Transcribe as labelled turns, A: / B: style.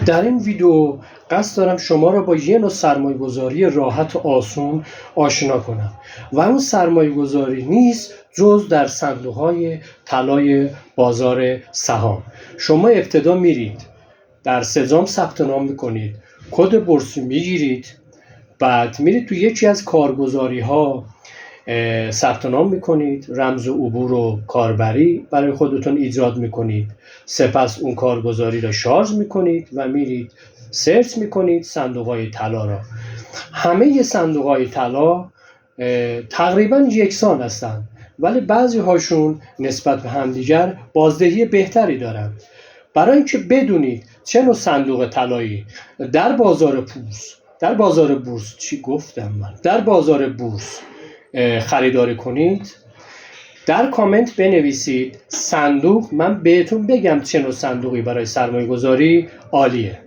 A: در این ویدیو قصد دارم شما را با یه نوع سرمایه‌گذاری راحت و آسون آشنا کنم و اون سرمایه‌گذاری نیست جز در صندوق‌های طلای بازار سهام. شما ابتدا میرید در سجام ثبت نام میکنید، کد بورسی میگیرید، بعد میرید تو یکی از کارگزاری‌ها ثبت نام میکنید، رمز عبور و کاربری برای خودتون ایجاد میکنید، سپس اون کارگزاری را شارژ میکنید و میرید سرچ میکنید صندوق‌های طلا را. همه صندوق‌های طلا تقریبا یکسان هستند، ولی بعضی هاشون نسبت به همدیگر بازدهی بهتری دارند. برای اینکه بدونید چه نوع صندوق طلایی در بازار بورس خریداری کنید، در کامنت بنویسید صندوق، من بهتون بگم چه نوع صندوقی برای سرمایه گذاری عالیه.